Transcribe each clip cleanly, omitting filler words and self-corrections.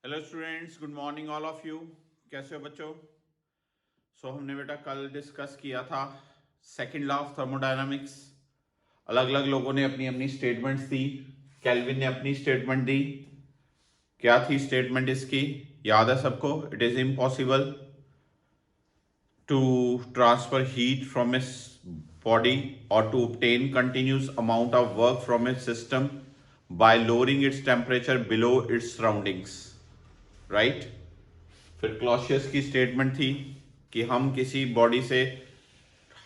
Hello students, good morning all of you. कैसे हो बच्चों? हमने बेटा कल डिस्कस किया था सेकंड लॉ ऑफ थर्मोडायनामिक्स। अलग अलग लोगों ने अपनी अपनी स्टेटमेंट्स दी। केल्विन ने अपनी स्टेटमेंट दी। क्या थी स्टेटमेंट इसकी? याद है सबको? It is impossible to transfer heat from इस बॉडी और to obtain continuous amount of work from its system by lowering its temperature below its surroundings, right? फिर क्लॉसियस की स्टेटमेंट थी कि हम किसी बॉडी से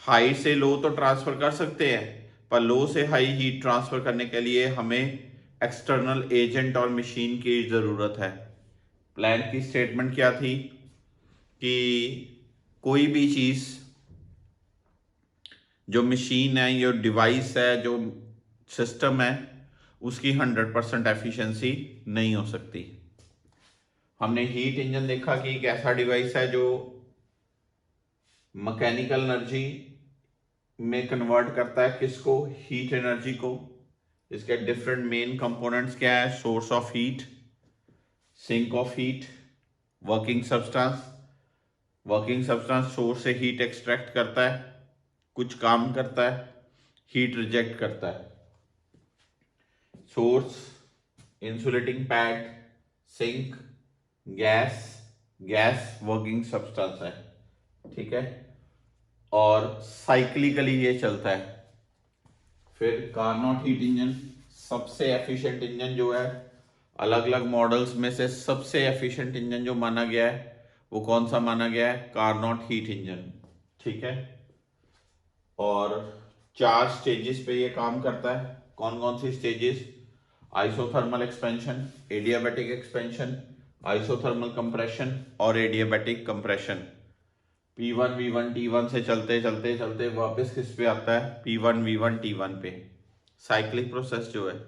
हाई से लो तो ट्रांसफर कर सकते हैं, पर लो से हाई हीट ट्रांसफर करने के लिए हमें एक्सटर्नल एजेंट और मशीन की ज़रूरत है। प्लैंक की स्टेटमेंट क्या थी कि कोई भी चीज़, जो मशीन है, जो डिवाइस है, जो सिस्टम है, उसकी 100% एफिशिएंसी नहीं हो सकती। हमने हीट इंजन देखा कि एक ऐसा डिवाइस है जो मैकेनिकल एनर्जी में कन्वर्ट करता है किसको? हीट एनर्जी को। इसके डिफरेंट मेन कंपोनेंट्स क्या है? Source of heat, sink of heat, working substance. Working substance source से हीट एक्सट्रैक्ट करता है, कुछ काम करता है, हीट रिजेक्ट करता है। Source, insulating pad, sink, gas. Gas working substance है, ठीक है, और साइक्लिकली ये चलता है। फिर कार्नोट हीट इंजन, सबसे एफिशिएंट इंजन जो है, अलग अलग मॉडल्स में से सबसे एफिशिएंट इंजन जो माना गया है वो कौन सा माना गया है? कार्नोट हीट इंजन, ठीक है। और 4 स्टेजेस पे ये काम करता है। कौन कौन सी stages? Isothermal expansion, adiabatic expansion, isothermal compression और adiabatic compression. P1 V1 T1 से चलते चलते चलते वापस किस पे आता है? P1 V1 T1 पे। साइक्लिक प्रोसेस जो है।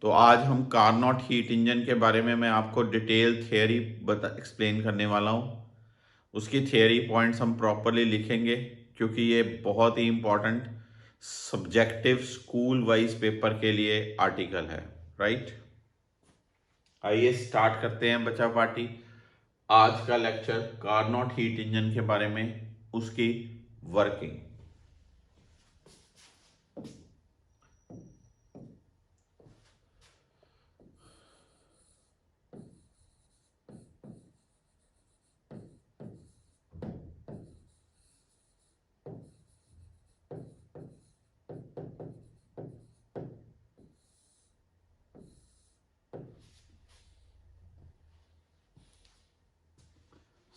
तो आज हम कार्नोट हीट इंजन के बारे में मैं आपको डिटेल थियोरी एक्सप्लेन करने वाला हूँ। उसकी थियोरी पॉइंट्स हम प्रॉपरली लिखेंगे क्योंकि ये बहुत ही important subjective school wise paper के लिए आर्टिकल है, राइट। आइए स्टार्ट करते हैं बच्चा पार्टी। आज का लेक्चर कार्नोट हीट इंजन के बारे में, उसकी वर्किंग।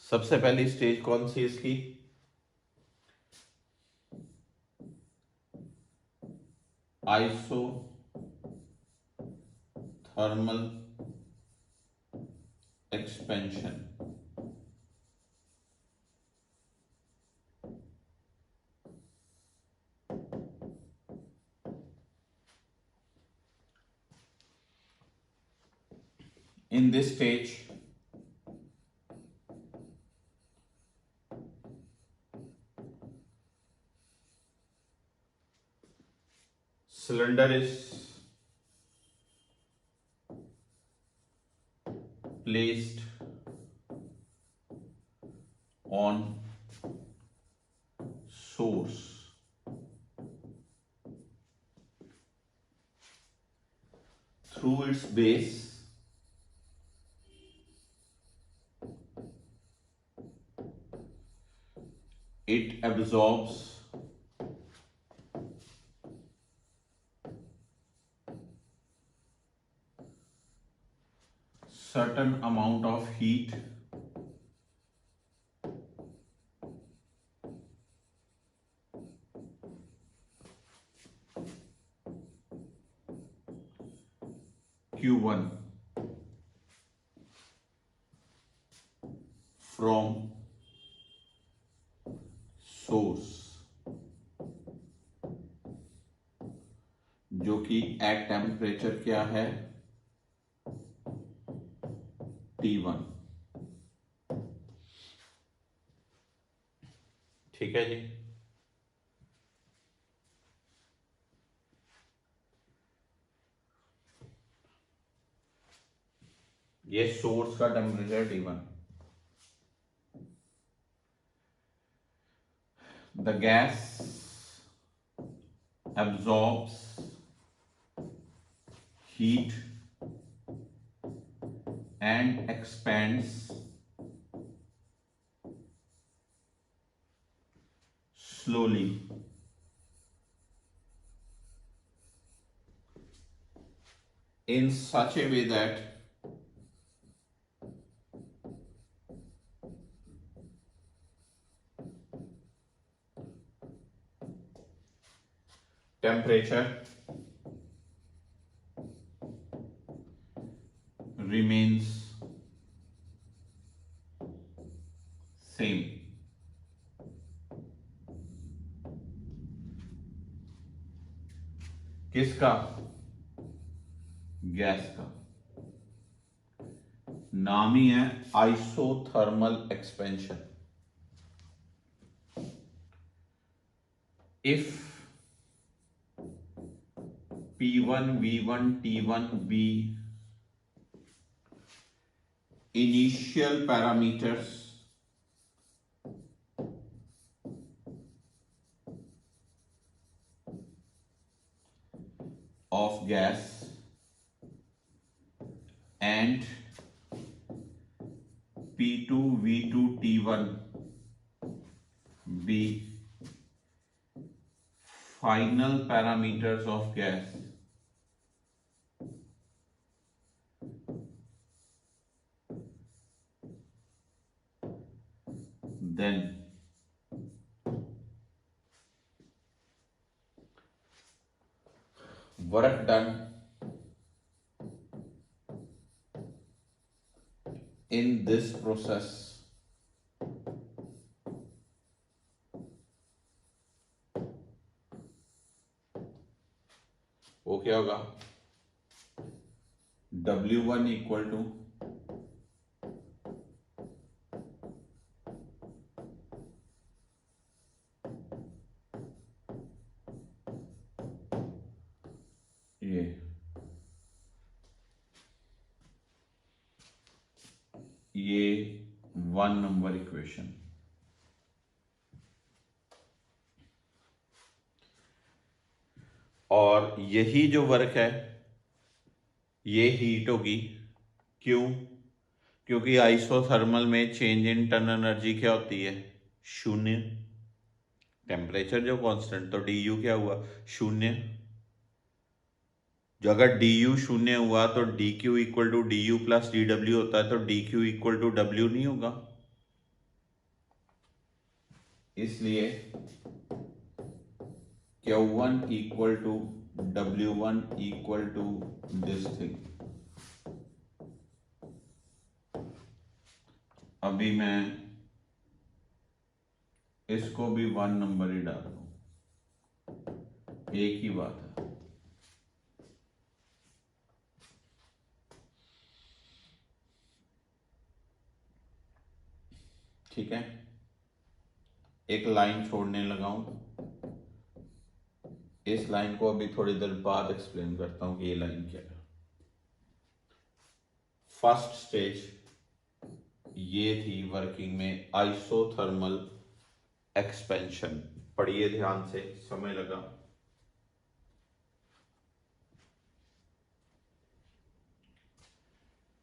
सबसे पहली स्टेज कौन सी इसकी? Isothermal expansion. In this stage, cylinder is placed on source. Through its base, it absorbs certain amount of heat Q1 from source, जो कि एट टेम्परेचर क्या है? T1, ठीक है जी। ये सोर्स का temperature T1, the gas absorbs heat and expands slowly in such a way that temperature remains same. किसका? Gas का। नाम ही है isothermal expansion. If P1 V1 T1 B initial parameters of gas and P2 V2 T1 B final parameters of gas, then work done in this process वो क्या होगा? W1 equal to ये 1 number equation. और यही जो work है ये heat होगी। क्यों? क्योंकि आइसोथर्मल में चेंज इन टर्न एनर्जी क्या होती है? शून्य। टेम्परेचर जो कांस्टेंट, तो डी यू क्या हुआ? शून्य। जो अगर डी यू शून्य हुआ तो D Q equal to D U plus D W होता है, तो D Q equal to W नहीं होगा। इसलिए Q1 equal to W1 equal to this thing. अभी मैं इसको भी 1 नंबर ही डाल दूं, एक ही बात है। ठीक है, एक लाइन छोड़ने लगा हूं। इस लाइन को अभी थोड़ी देर बाद एक्सप्लेन करता हूं कि ये लाइन क्या है। फर्स्ट स्टेज ये थी वर्किंग में आइसोथर्मल एक्सपेंशन। पढ़िए ध्यान से, समय लगा।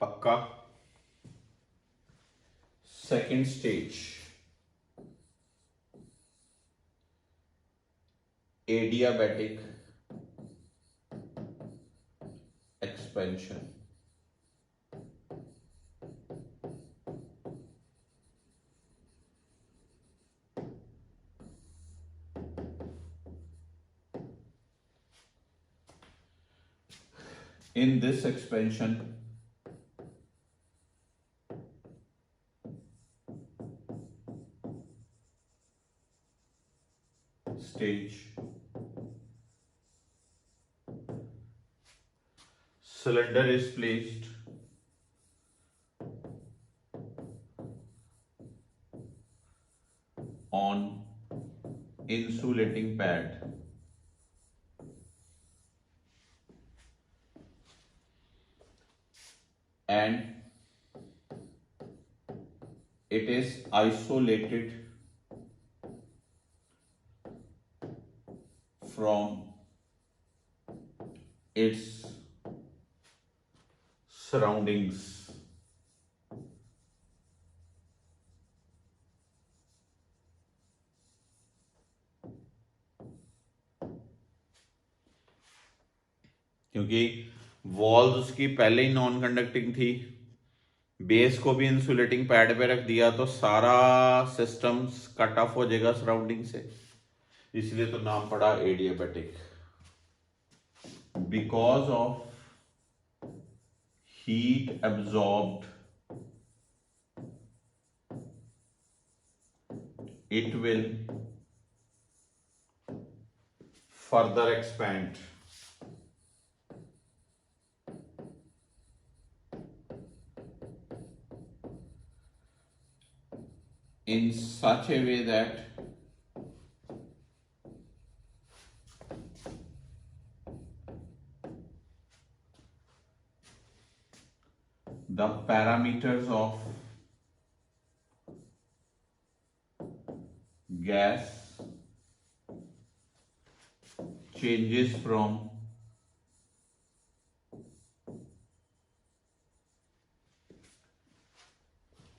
पक्का? Second stage adiabatic expansion. In this expansion, stage, cylinder is placed on insulating pad and it is isolated from its surroundings. क्योंकि वॉल्स उसकी पहले ही नॉन कंडक्टिंग थी, बेस को भी इंसुलेटिंग पैड पे रख दिया तो सारा सिस्टम कट ऑफ हो जाएगा सराउंडिंग से, इसलिए तो नाम पड़ा adiabatic. Because of heat absorbed it will further expand in such a way that the parameters of gas changes from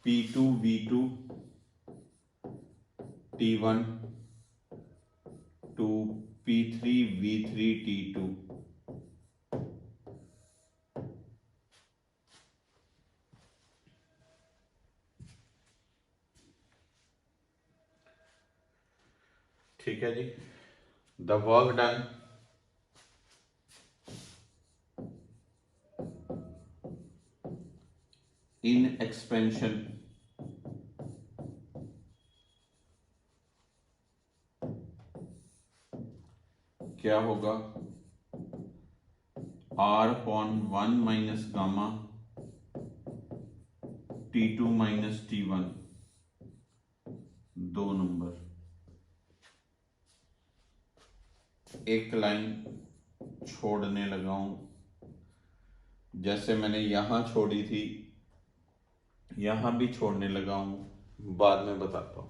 P2 V2 T1 to P3 V3 T2। ठीक है जी। The work done in expansion क्या होगा, R/1 minus gamma T2 minus T1, 2 number. एक line छोड़ने लगा हूं, जैसे मैंने यहां छोड़ी थी यहां भी छोड़ने लगा हूं, बाद में बताता हूं।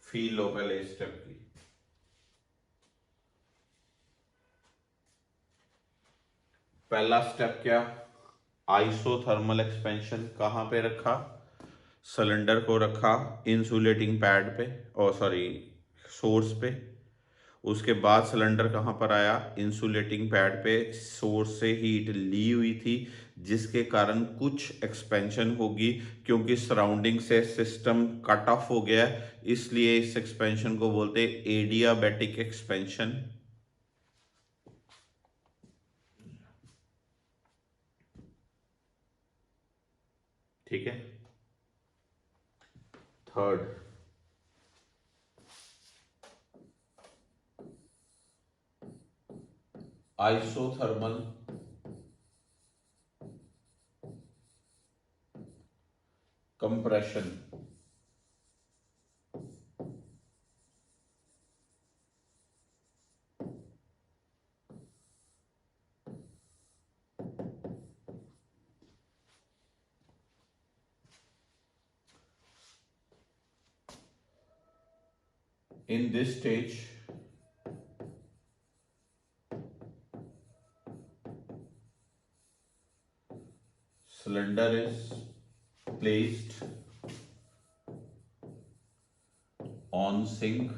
फील लो पहले इस स्टेप की। पहला स्टेप क्या, आइसोथर्मल एक्सपेंशन। कहां पे रखा, सिलेंडर को रखा इंसुलेटिंग पैड पे, और सॉरी सोर्स पे। उसके बाद सिलेंडर कहां पर आया, इंसुलेटिंग पैड पे। सोर्स से हीट ली हुई थी, जिसके कारण कुछ एक्सपेंशन होगी, क्योंकि सराउंडिंग से सिस्टम कट ऑफ हो गया, इसलिए इस एक्सपेंशन को बोलते हैं एडियाबैटिक एक्सपेंशन। ठीक है। Third, isothermal compression. In this stage, cylinder is placed on sink,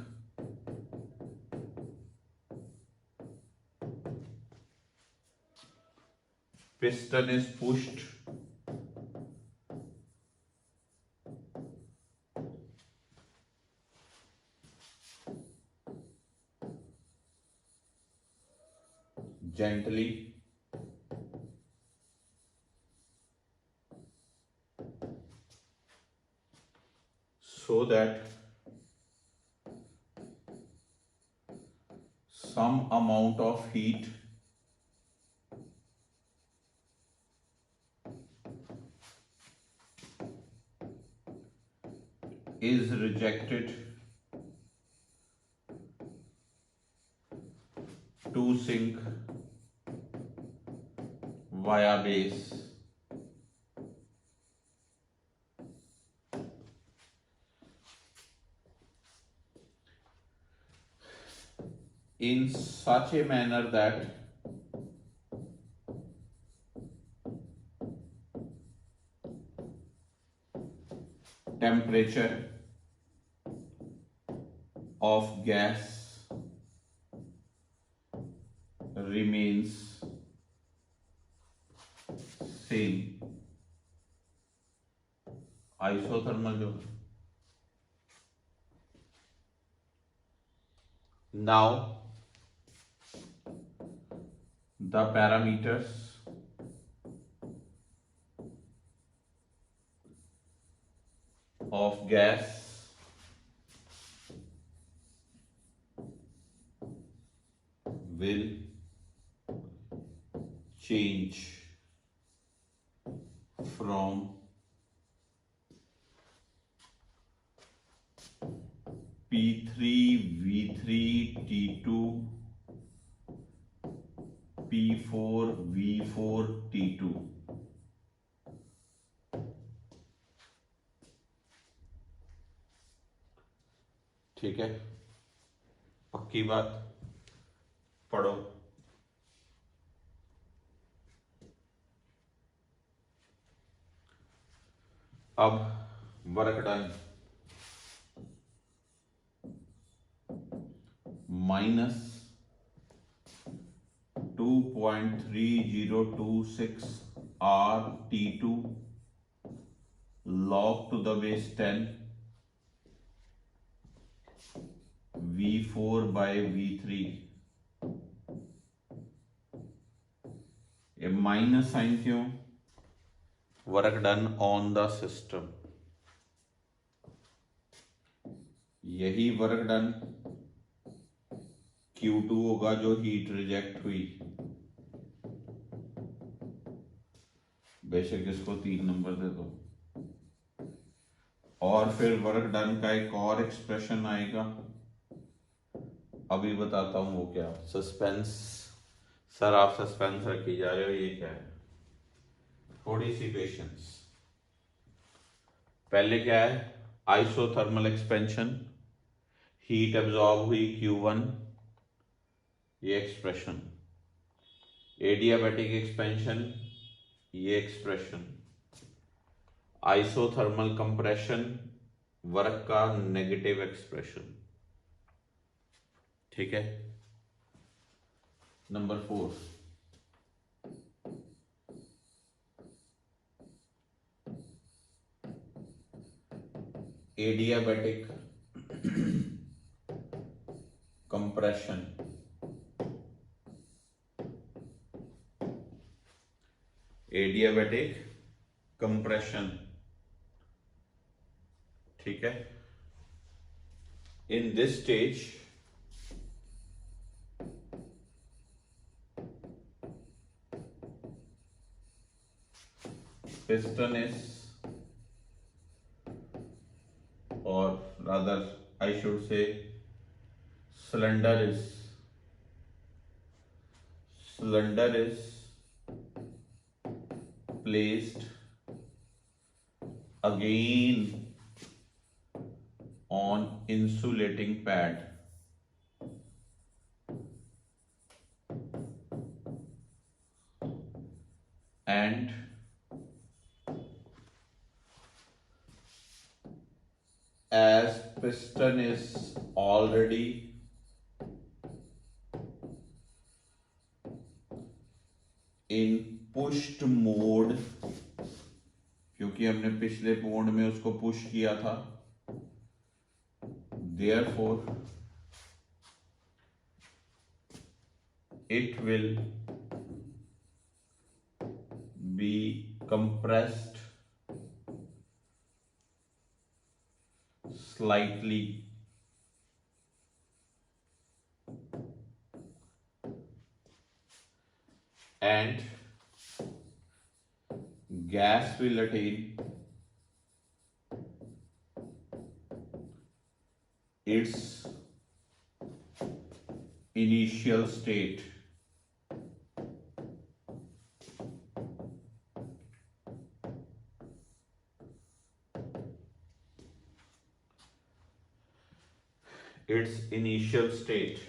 piston is pushed gently so that some amount of heat is rejected to sink via base, in such a manner that temperature of gas remains same. Isothermal जो now the parameters of gas will change from P3 V3 T2 P4 V4 T2. ठीक है, पक्की बात, पढ़ो। अब work done minus 2.3026 RT2 log to the base 10 V4 by V3. ये minus sign क्यों? Work done on the system, यही work done Q2 होगा जो हीट रिजेक्ट हुई, बेशक इसको 3 नंबर दे दो। और फिर वर्क डन का एक और एक्सप्रेशन आएगा, अभी बताता हूं वो क्या। सस्पेंस, सर आप सस्पेंस रखी जा रहे हो, ये क्या है? थोड़ी सी पेशेंस। पहले क्या है? आइसोथर्मल एक्सपेंशन, हीट एब्जॉर्ब हुई Q1, ये एक्सप्रेशन। एडियाबैटिक एक्सपेंशन, ये एक्सप्रेशन। आइसोथर्मल कंप्रेशन, वर्क का नेगेटिव एक्सप्रेशन। ठीक है। Number 4, adiabatic compression, adiabatic compression. ठीक है। In this stage piston is, or rather I should say cylinder is placed again on insulating pad, and as piston is already in pushed mode, क्योंकि हमने पिछले mode में उसको push किया था, therefore it will be compressed slightly and gas will attain its initial state. Its initial state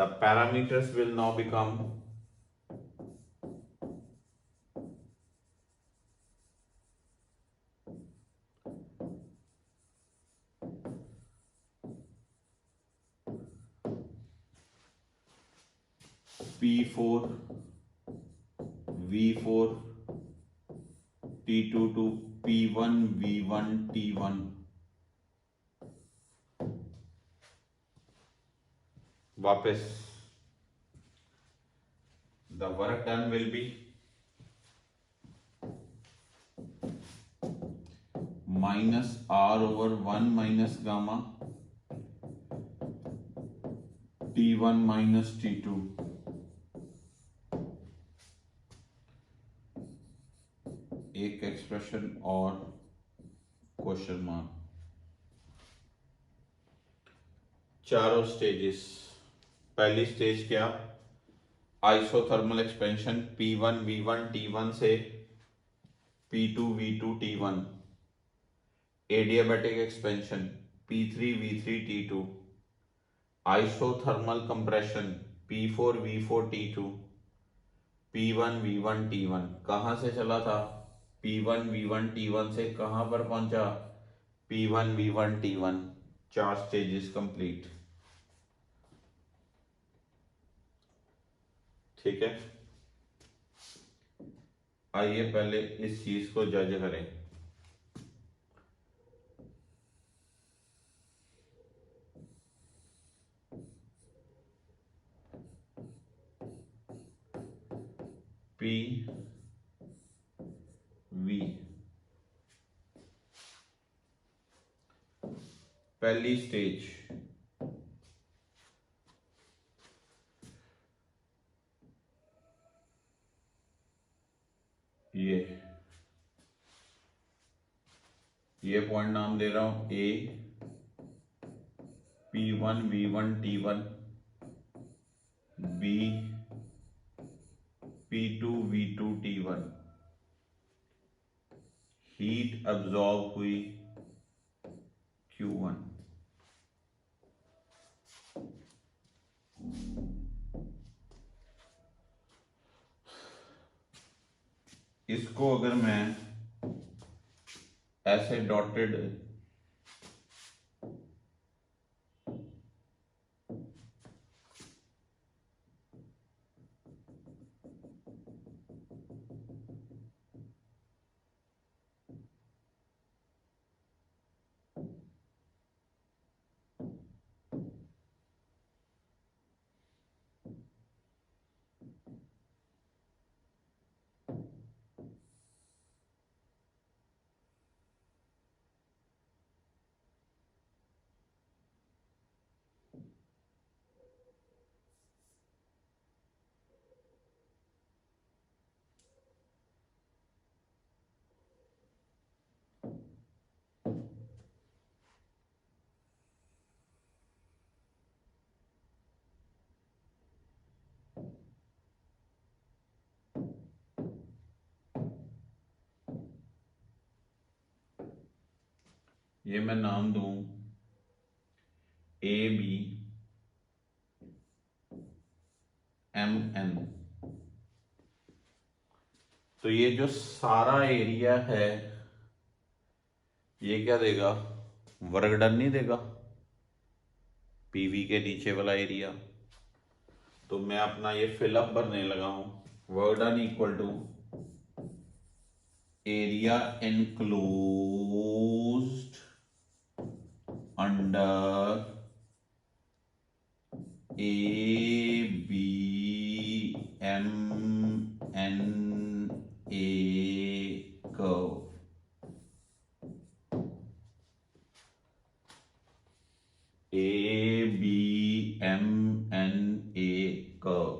the parameters will now become P4, V4, T2 to P1, V1, T1. वापस the work done will be minus R over 1 minus gamma T1 minus T2. एक expression और question mark. चारों stages. पहली stage क्या? Isothermal expansion P1 V1 T1 से P2 V2 T1. Adiabatic expansion P3 V3 T2. Isothermal compression P4 V4 T2. P1 V1 T1. कहां से चला था? P1 V1 T1 से कहां पर पहुंचा? P1 V1 T1. 4 stages complete. ठीक है, आइए पहले इस चीज को जज करें. P V पहली स्टेज ये पॉइंट नाम दे रहा हूं A. P1 V1 T1. B P2 V2 T1. Heat absorb हुई Q1. इसको अगर मैं ऐसे डॉटेड ये मैं नाम दूं ABMN. तो ये जो सारा एरिया है ये क्या देगा? वर्क डन नहीं देगा, पीवी के नीचे वाला एरिया. तो मैं अपना ये फिलअप भरने लगा हूं. Work done equal to area enclosed under ABMNA curve. ABMNA curve.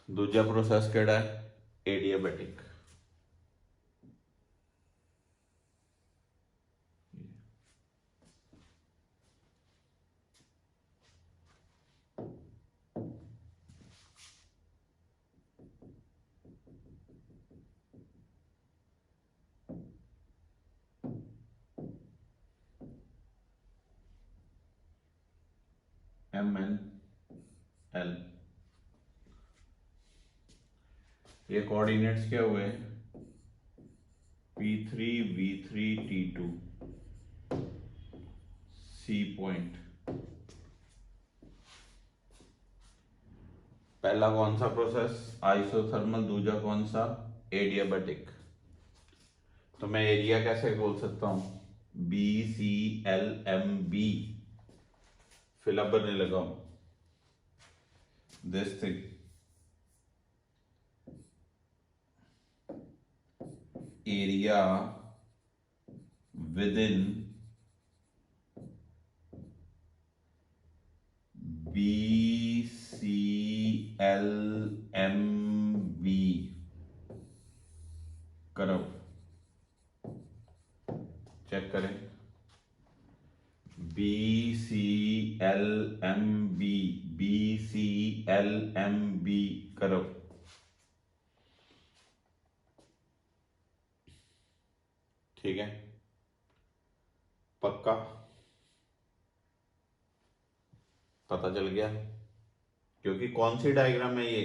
दूजा प्रोसेस केड़ा है? एडियाबैटिक. MnL। ये कोऑर्डिनेट्स क्या हुए? P3 V3 T2 C point. पहला कौन सा प्रोसेस? आइसोथर्मल। दूसरा कौन सा? एडियाबैटिक। तो मैं एरिया कैसे बोल सकता हूं? BCLMB। फिलअप बनने लगा हूं this thing. Area within BCLMB करो, चेक करें। BCLMB करो। ठीक है, पक्का पता चल गया? क्योंकि कौन सी डायग्राम है ये?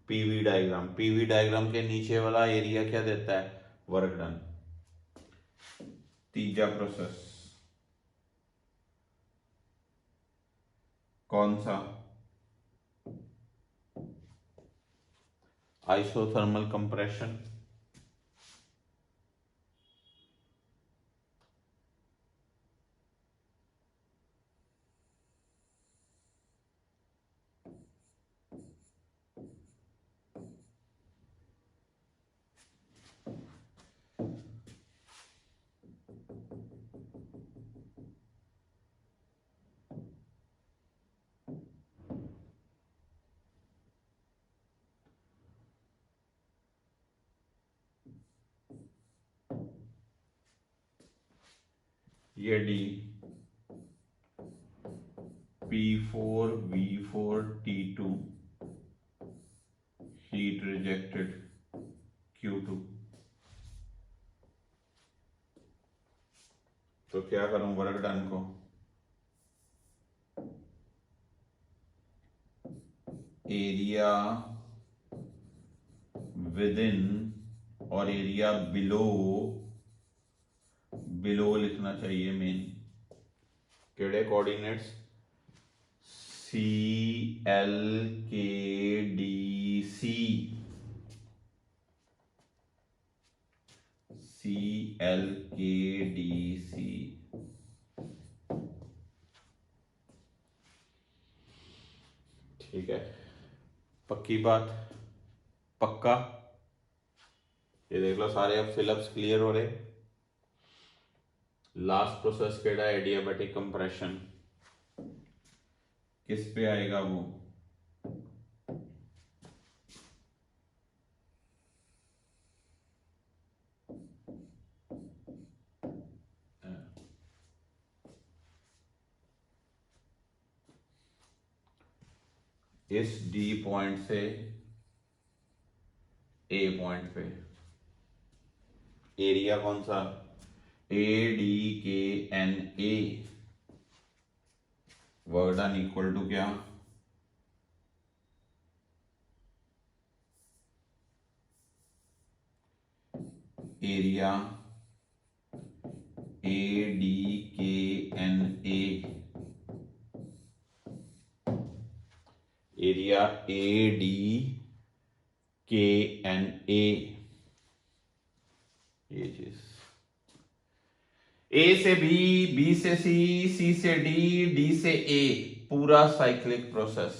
PV diagram. पीवी डायग्राम के नीचे वाला एरिया क्या देता है? Work done. तीसरा प्रोसेस कौन सा? Isothermal compression. ये D P4 V4 T2 heat rejected Q2। तो क्या करूं वर्क डन को? एरिया विदिन और एरिया बिलो, बिलो लिखना चाहिए मेन। केड़े कोऑर्डिनेट्स? CLKDC। CLKDC। ठीक है, पक्की बात? पक्का? ये देख लो सारे अब फिलअप्स क्लियर हो रहे। लास्ट प्रोसेस केड़ा है? Adiabatic compression. किस पे आएगा वो? इस डी पॉइंट से ए पॉइंट पे। एरिया कौन सा? ADKNA। Work done equal to क्या? Area ADKNA। Area ADKNA। ये चीज ए से बी, बी से सी, सी से डी, डी से ए, पूरा साइक्लिक प्रोसेस।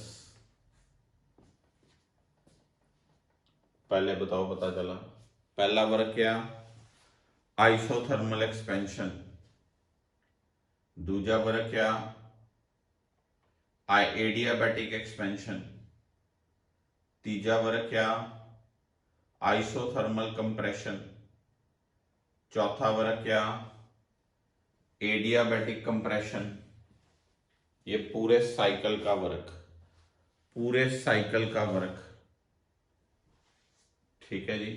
पहले बताओ, पता चला? पहला वर्क क्या? Isothermal expansion. दूसरा वर्क क्या? Adiabatic expansion. तीसरा वर्क क्या? Isothermal compression. चौथा वर्क क्या? Adiabatic compression. ये पूरे साइकिल का वर्क, पूरे साइकिल का वर्क। ठीक है जी,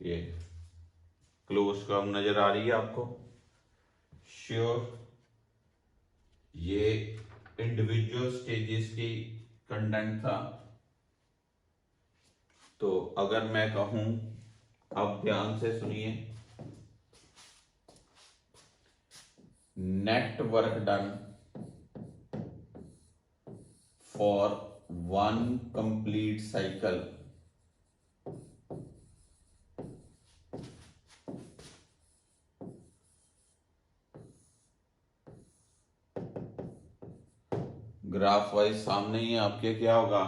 ये क्लोज कर्व नजर आ रही है आपको? श्योर? ये इंडिविजुअल स्टेजेस की कंटेंट था। तो अगर मैं कहूं, अब ध्यान से सुनिए, net work done for one complete cycle graph wise सामने ही आपके क्या होगा,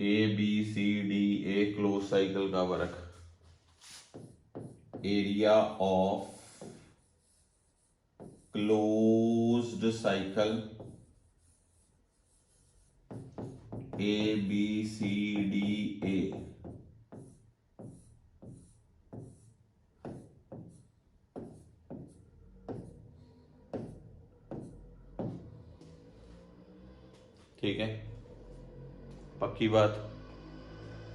ABCD, ए क्लोज साइकिल का work, area of closed cycle ABCDA, ठीक है, पक्की बात।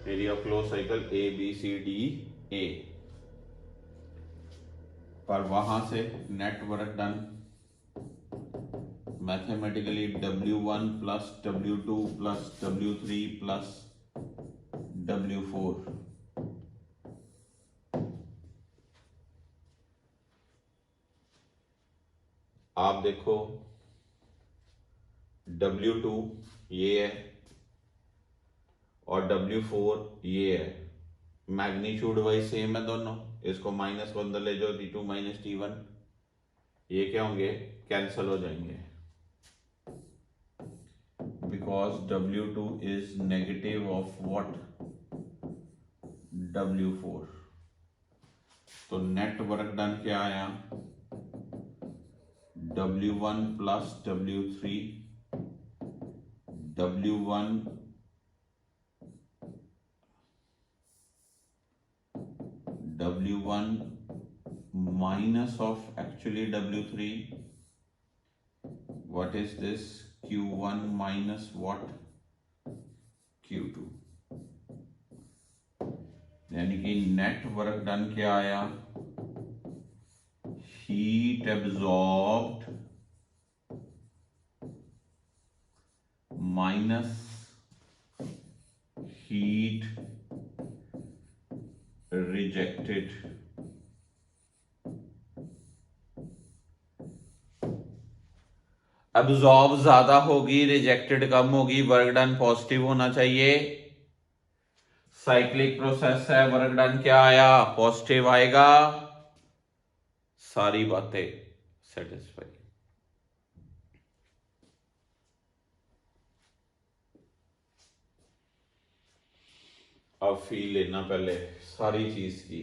Area of close cycle ABCDA, पर वहां से network done mathematically W1 plus W2 plus W3 plus W4, आप देखो W2 ये है और W4 ये है, मैग्नीट्यूड वाइज सेम है दोनों, इसको माइनस को अंदर ले जाओ, T2 माइनस T1, ये क्या होंगे, कैंसल हो जाएंगे, because W2 is negative of what, W4। तो नेट वर्क डन क्या आया, W1 plus W3, W1 minus of actually W3, what is this, Q1 minus what, Q2, यानी कि नेट वर्क डन क्या आया, heat absorbed minus heat rejected. Absorb ज्यादा होगी, rejected कम होगी, वर्क डन पॉजिटिव होना चाहिए। साइक्लिक प्रोसेस है, वर्क डन क्या आया, पॉजिटिव आएगा, सारी बातें सेटिस्फाई। अब फील लेना पहले सारी चीज की।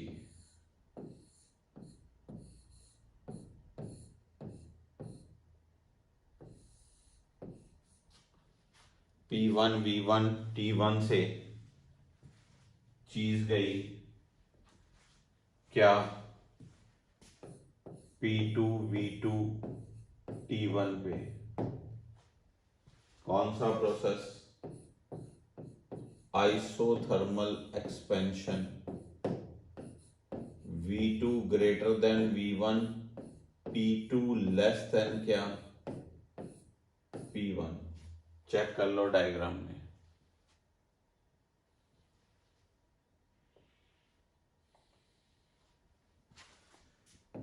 P1 V1 T1 से चीज गई क्या, P2 V2 T1 पे, कौन सा process, isothermal expansion, V2 greater than V1, P2 less than क्या, P1। चेक कर लो डायग्राम में,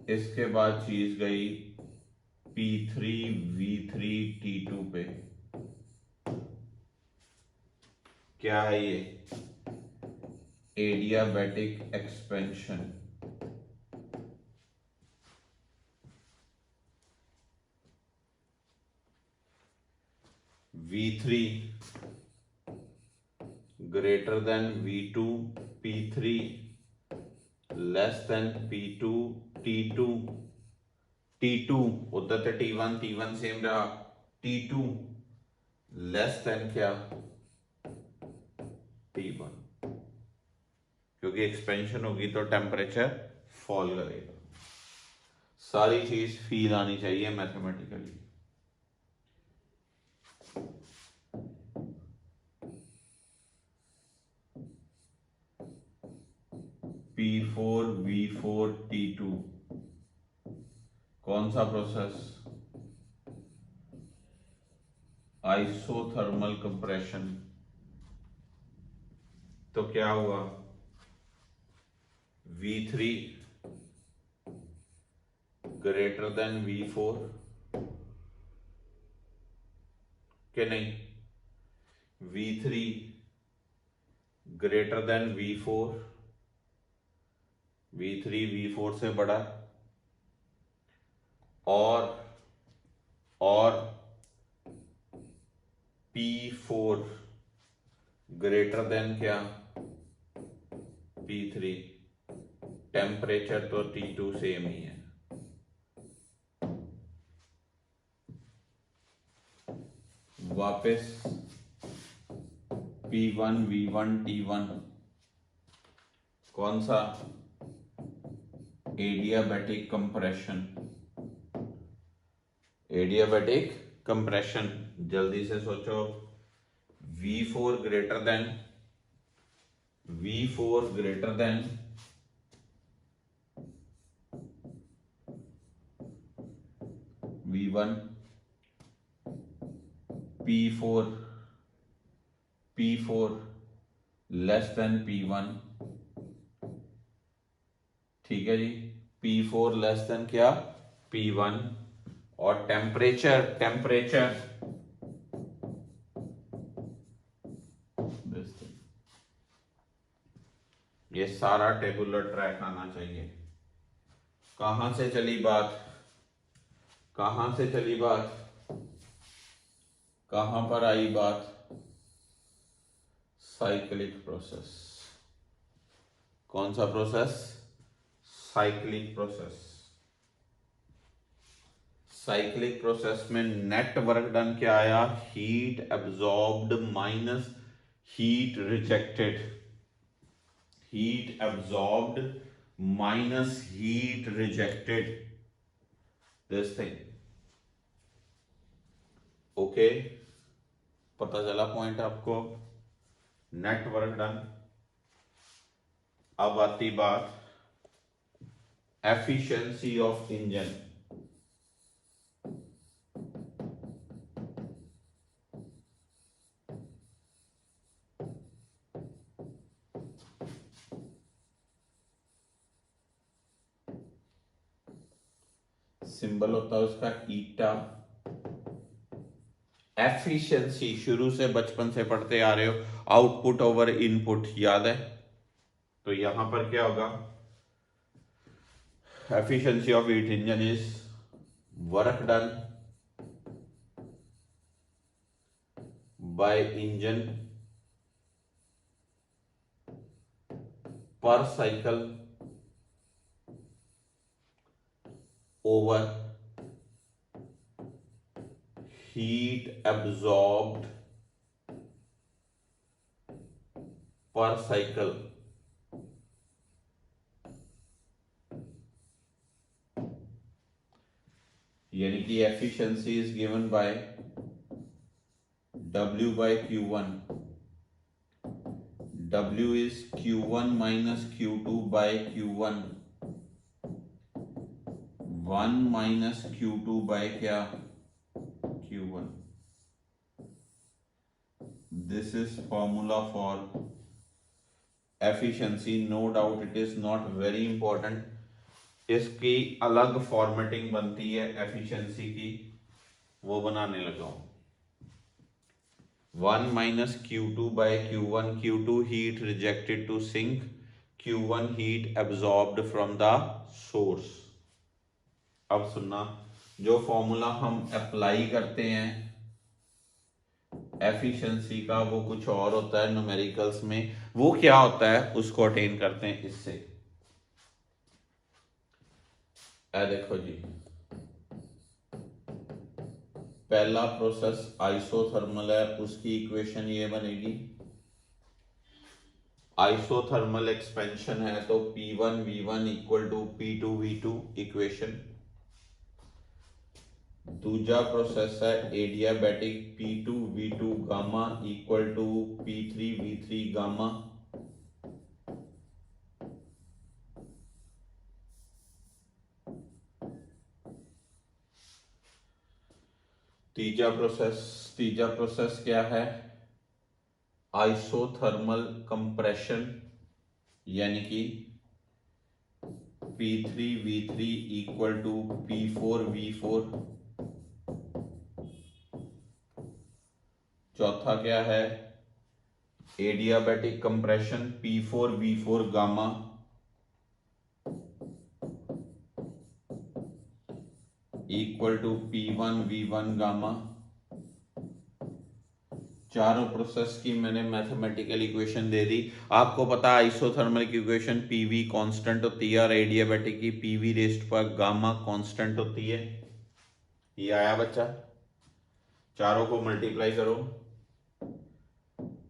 इसके बाद चीज गई P3 V3 T2 पे, क्या है ये, adiabatic expansion, V3 greater than V2, P3 less than P2, T2, T2 उधर तो T1 T1 सेम रहा, T2 लेस देन क्या, T1, क्योंकि एक्सपेंशन होगी तो टेम्परेचर फॉल करेगा। सारी चीज फील आनी चाहिए मैथमेटिकली। P4 V4 T2 कौन सा प्रोसेस, आइसोथर्मल कंप्रेशन, तो क्या हुआ, V3 ग्रेटर देन V4 के नहीं, V3 greater than V4, V3 V4 से बड़ा, और P4 ग्रेटर देन क्या, P3। टेम्परेचर तो T2 सेम ही है। वापस P1 V1 T1 कौन सा, एडियाबैटिक कंप्रेशन, एडियाबैटिक कंप्रेशन। जल्दी से सोचो, V4 greater than V1, P4 less than P1, ठीक है जी, P4 लेस देन क्या, P1, और टेम्परेचर ये सारा टेबुलर ट्रैक आना चाहिए। कहां से चली बात, कहां पर आई बात, साइक्लिक प्रोसेस। कौन सा process, cyclic process. Cyclic process में नेट वर्क डन क्या आया, heat absorbed minus heat rejected, heat absorbed minus heat rejected, this thing. Okay, पता चला पॉइंट आपको, नेट वर्क डन। अब आती बात एफिशिएंसी ऑफ इंजन। सिंबल होता है उसका ईटा। एफिशिएंसी शुरू से बचपन से पढ़ते आ रहे हो, आउटपुट ओवर इनपुट, याद है। तो यहां पर क्या होगा, efficiency of heat engine is work done by engine per cycle over heat absorbed per cycle, यानी कि efficiency is given by W by Q1, W is Q1 minus Q2 by Q1, 1 minus Q2 by क्या, Q1। This is formula for efficiency, no doubt it is not very important, इसकी अलग formatting बनती है efficiency की, वो बनाने लगा हूं। 1 minus Q2 by Q1, Q2 heat rejected to sink, Q1 heat absorbed from the source। अब सुनना, जो फॉर्मूला हम अप्लाई करते हैं एफिशिएंसी का वो कुछ और होता है न्यूमेरिकल्स में, वो क्या होता है उसको अटेन करते हैं इससे। देखो जी, पहला प्रोसेस आइसोथर्मल है, उसकी इक्वेशन ये बनेगी, आइसोथर्मल एक्सपेंशन है तो P1 V1 equal to P2 V2 equation. दूसरा प्रोसेस है adiabatic, P2 V2 gamma equal to P3 V3 gamma. तीसरा प्रोसेस क्या है? आइसोथर्मल कंप्रेशन, यानी कि P3V3 इक्वल टू P4V4। चौथा क्या है? Adiabatic compression, P4V4 gamma equal to P1V1 gamma. चारों प्रोसेस की मैंने मैथमेटिकल इक्वेशन दे दी। आपको पता है आइसोथर्मल की इक्वेशन पीवी कांस्टेंट होती है और एडियाबैटिक की पीवी रेस्ट पर गामा कांस्टेंट होती है। ये आया बच्चा? चारों को मल्टीप्लाई करो,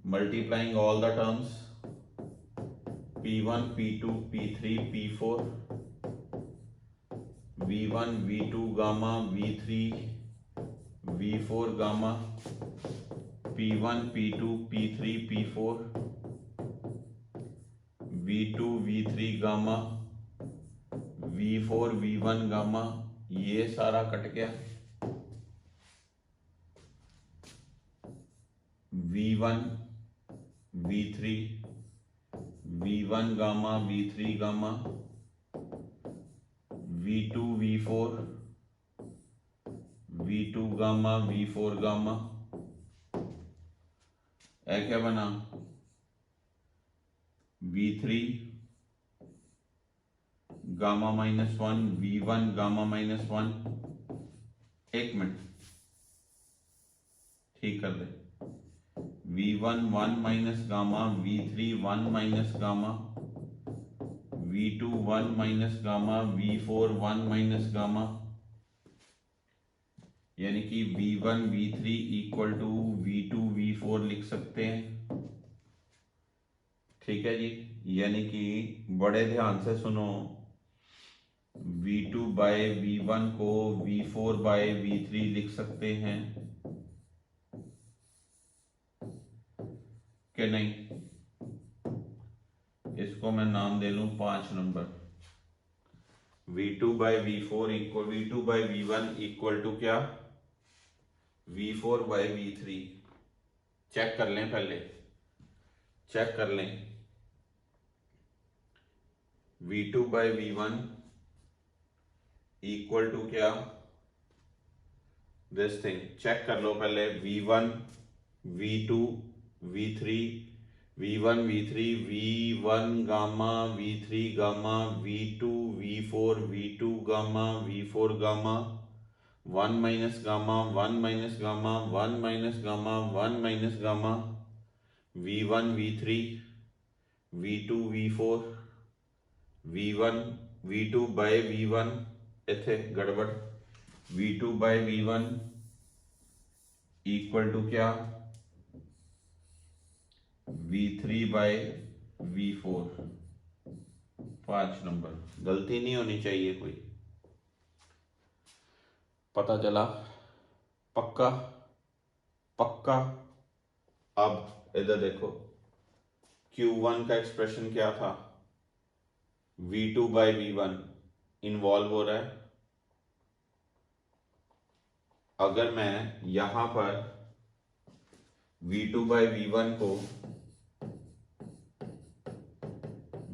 multiplying all the terms, P1 P2 P3 P4 V1 V2 gamma V3 V4 gamma P1 P2 P3 P4 V2 V3 gamma V4 V1 gamma. ये सारा कट गया। V1 V3 V1 gamma V3 gamma V2 V4 V2 gamma V4 gamma. क्या बना? V3 gamma -1 V1 gamma -1। एक minute ठीक कर दे। V1 1 minus gamma, V3 1 minus gamma, V2 1 minus gamma, V4 1 minus gamma, यानी कि V1 V3 equal to V2 V4 लिख सकते हैं। ठीक है जी, यानी कि बड़े ध्यान से सुनो, V2 बाय V1 को V4 बाय V3 लिख सकते हैं कि नहीं? इसको मैं नाम दे लूं 5 number. V2 by V4 equal V2 by V1 equal to क्या? V4 by V3। चेक कर लें, पहले चेक कर लें। V2 by V1 equal to क्या? दिस थिंग चेक कर लो पहले। V1 V2 V3 V1 V3 V1 gamma V3 gamma V2 V4 V2 gamma V4 gamma 1 minus gamma 1 minus gamma 1 minus gamma 1 minus gamma V1 V3 V2 V4 V1 V2 by V1 इथे गड़बड़। V2 by V1 equal to क्या? V3 by V4। 5 number, गलती नहीं होनी चाहिए कोई। पता चला? पक्का पक्का। अब इधर देखो, Q1 का एक्सप्रेशन क्या था? V2 बाय V1 इन्वॉल्व हो रहा है। अगर मैं यहां पर V2 बाय V1 को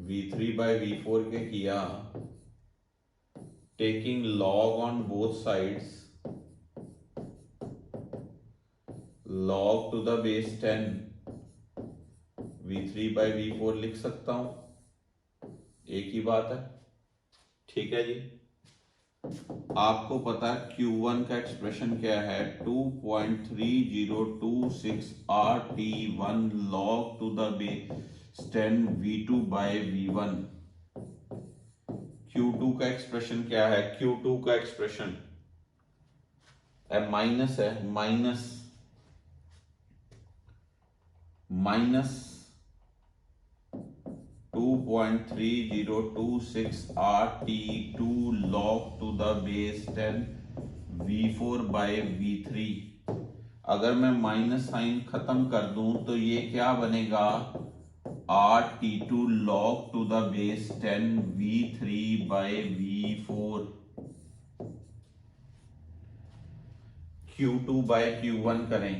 V3 बाय V4 के किया, taking log on both sides, log to the base 10 V3 by V4 लिख सकता हूं। एक ही बात है। ठीक है जी। आपको पता है Q1 का एक्सप्रेशन क्या है? 2.3026 RT1 log to the base 10 V2 by V1। Q2 का एक्सप्रेशन क्या है? Q2 का एक्सप्रेशन माइनस है, minus 2.3026 RT2 log to the base 10 V4 by V3। अगर मैं माइनस साइन खत्म कर दूं तो ये क्या बनेगा? RT2 log to the base 10 V3 by V4। Q2 by Q1 करें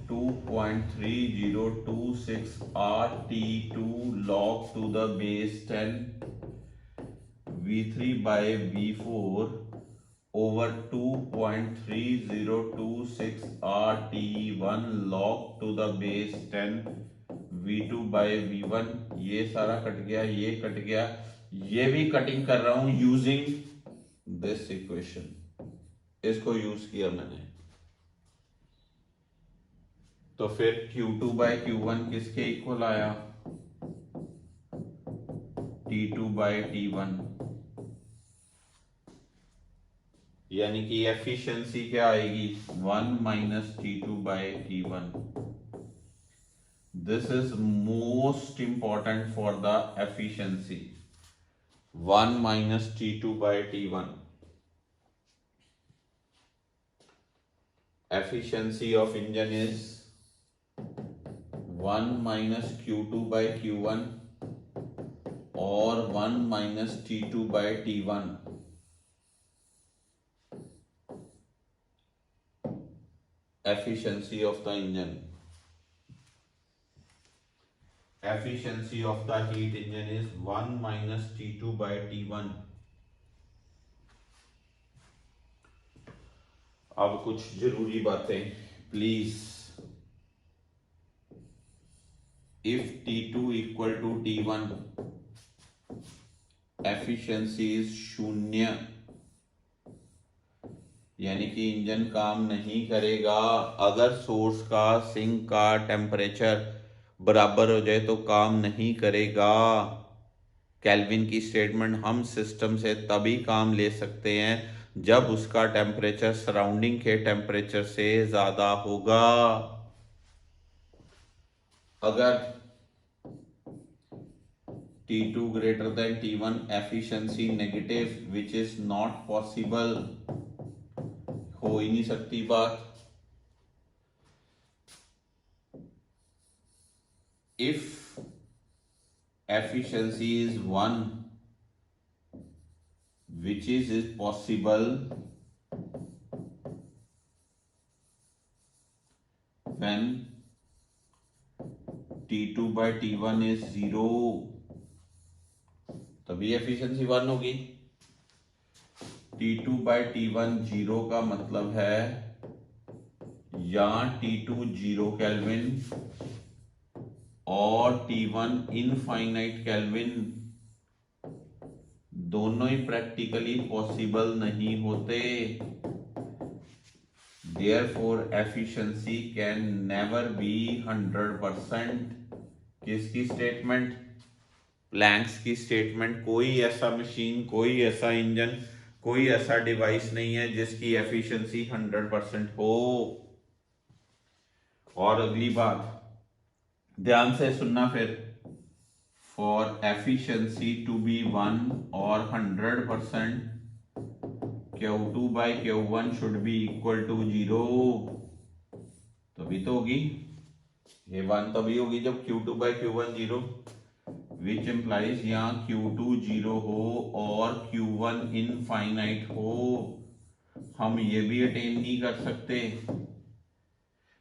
2.3026 RT2 log to the base 10 V3 by V4 over 2.3026 RT1 log to the base 10 V2 by V1। ये सारा कट गया, ये कट गया, ये भी कटिंग कर रहा हूं यूजिंग दिस इक्वेशन। इसको यूज किया मैंने, तो फिर Q2 by Q1 किसके इक्वल आया? T2 by T1, यानी कि एफिशिएंसी क्या आएगी? 1 minus T2 by T1। This is most important for the efficiency, 1 minus T2 by T1। efficiency of engine is 1 minus Q2 by Q1 or 1 minus T2 by T1। efficiency of the engine, efficiency of the heat engine is 1 minus T2 by T1। अब कुछ जरूरी बातें please. If T2 equal to T1 efficiency is 0, यानी कि engine काम नहीं करेगा। अगर सोर्स का सिंक का टेम्परेचर बराबर हो जाए तो काम नहीं करेगा। केल्विन की स्टेटमेंट हम सिस्टम से तभी काम ले सकते हैं जब उसका टेम्परेचर सराउंडिंग के टेम्परेचर से ज्यादा होगा। अगर T2 greater than T1 efficiency negative, which is not possible, हो ही नहीं सकती बात। If efficiency is 1, which is possible when T2 by T1 is 0, तभी एफिशिएंसी 1 होगी। T2 by T1 0 का मतलब है या T2 0 केल्विन और T1 इनफाइनाइट केल्विन, दोनों ही प्रैक्टिकली पॉसिबल नहीं होते। Therefore efficiency can never be 100%। किसकी स्टेटमेंट? प्लैंक्स की स्टेटमेंट। कोई ऐसा मशीन, कोई ऐसा इंजन, कोई ऐसा डिवाइस नहीं है जिसकी एफिशिएंसी 100% हो। और अगली बात ध्यान से सुनना फिर, फॉर एफिशिएंसी टू बी 1 और 100%, Q2 by Q1 should be equal to 0। तभी तो होगी ये 1, तभी होगी जब Q2 by Q1 0, which implies यहाँ Q2 0 हो और Q1 इनफाइनाइट हो। हम ये भी अटेन नहीं कर सकते,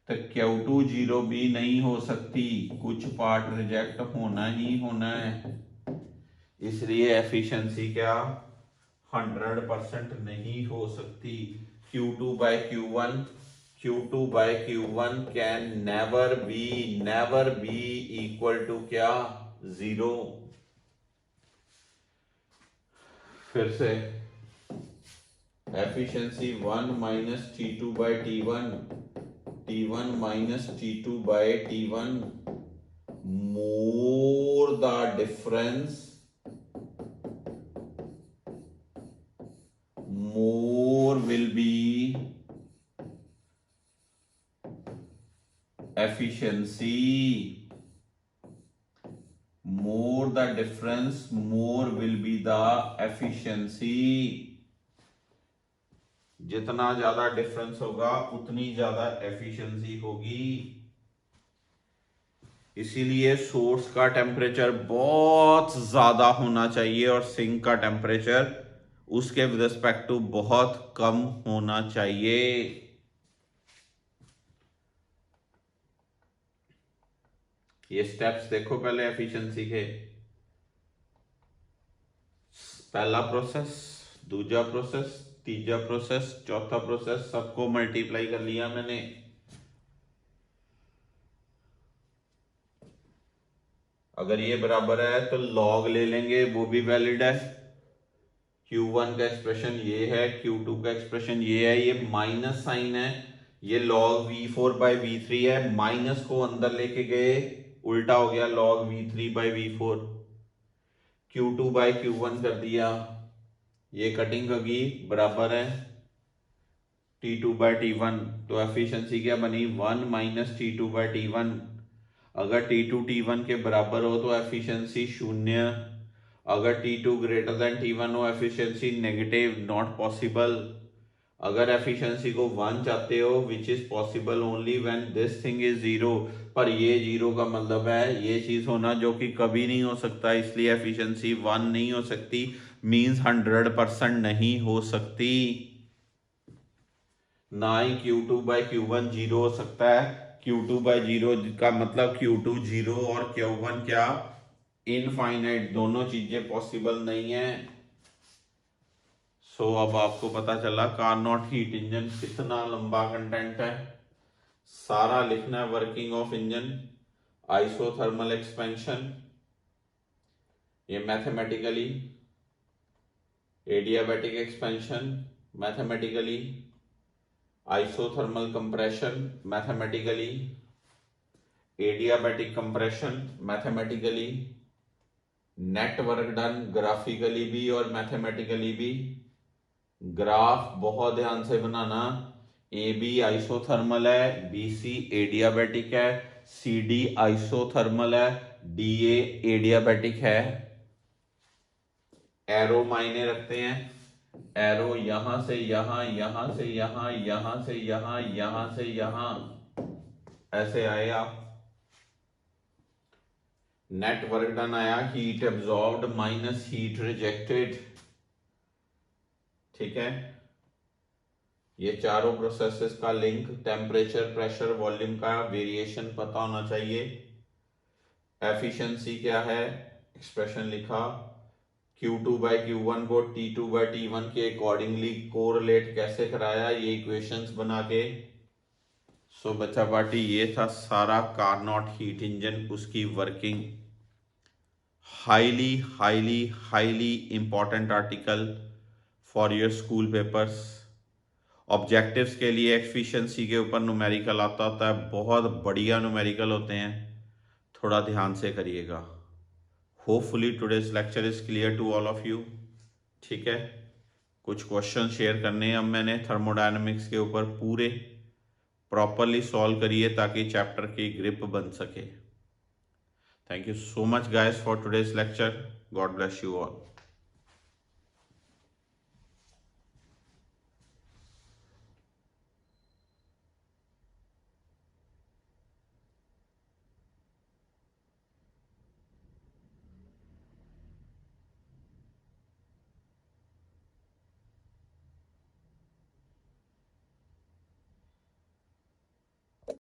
तो Q2 0 भी नहीं हो सकती, कुछ पार्ट रिजेक्ट होना ही होना है। इसलिए एफिशिएंसी क्या 100% नहीं हो सकती। Q2 by Q1 can never be equal to क्या? 0। फिर से efficiency 1 minus T2 by T1 minus T2 by T1, more the difference, more will be efficiency, more the difference, more will be the efficiency। जितना ज्यादा difference होगा उतनी ज्यादा efficiency होगी। इसीलिए सोर्स का टेम्परेचर बहुत ज्यादा होना चाहिए और सिंक का टेम्परेचर उसके विद रिस्पेक्ट टू बहुत कम होना चाहिए। ये स्टेप्स देखो पहले एफिशिएंसी के। पहला प्रोसेस, दूसरा प्रोसेस, तीसरा प्रोसेस, चौथा प्रोसेस, सबको मल्टीप्लाई कर लिया मैंने। अगर ये बराबर है तो लॉग ले लेंगे, वो भी वैलिड है। Q1 का एक्सप्रेशन ये है, Q2 का एक्सप्रेशन ये है, ये माइनस साइन है, ये log V4 बाई V3 है, माइनस को अंदर लेके गए उल्टा हो गया log V3 by V4, Q2 by Q1 कर दिया, ये कटिंग होगी बराबर है T2 बाई T1। तो एफिशिएंसी क्या बनी 1 माइनस T2 बाई T1। अगर T2 T1 के बराबर हो तो एफिशिएंसी शून्य, अगर T2 ग्रेटर देन T1 हो एफिशिएंसी नेगेटिव, नॉट पॉसिबल। अगर एफिशिएंसी को 1 चाहते हो which is possible only when this thing is 0, पर ये 0 का मतलब है ये चीज होना जो कि कभी नहीं हो सकता, इसलिए एफिशिएंसी 1 नहीं हो सकती, मींस 100% नहीं हो सकती। ना ही Q2 बाई Q1 0 हो सकता है। Q2 बाई 0 का मतलब Q2 0 और Q1 क्या इनफाइनाइट, दोनों चीजें पॉसिबल नहीं है। सो अब आपको पता चला कार्नोट हीट इंजन कितना लंबा कंटेंट है, सारा लिखना है। Working of engine, isothermal expansion, ये mathematically, adiabatic expansion mathematically, isothermal compression mathematically, adiabatic compression mathematically, net work done graphically भी और मैथमेटिकली भी। ग्राफ बहुत ध्यान से बनाना, ए बी आइसोथर्मल है, बी सी एडियाबैटिक है, सी डी आइसोथर्मल है, डी ए एडियाबैटिक है। एरो मायने रखते हैं, एरो यहां से यहां, यहां से यहां, यहां से यहां, यहां से यहां ऐसे आएगा। नेट वर्क डन आया heat absorbed minus heat rejected, ठीक है। ये चारों प्रोसेसेस का लिंक, टेम्परेचर, प्रेशर, वॉल्यूम का वेरिएशन पता होना चाहिए। एफिशिएंसी क्या है, एक्सप्रेशन लिखा, Q2 बाई Q1 को T2 बाई T1 के अकॉर्डिंगली कोरिलेट कैसे कराया, ये इक्वेशंस बना के। सो बच्चा पार्टी ये था सारा कार्नोट हीट इंजन, उसकी working. Highly highly highly important article for your school papers. Objectives के लिए एफिशिएंसी के ऊपर न्यूमेरिकल आता होता है, बहुत बढ़िया न्यूमेरिकल होते हैं, थोड़ा ध्यान से करिएगा। Hopefully today's lecture is clear to all of you, ठीक है। कुछ क्वेश्चन शेयर करने हैं अब मैंने थर्मोडायनेमिक्स के ऊपर, पूरे प्रॉपरली सॉल्व करिए ताकि चैप्टर की ग्रिप बन सके। Thank you so much guys for today's lecture, God bless you all.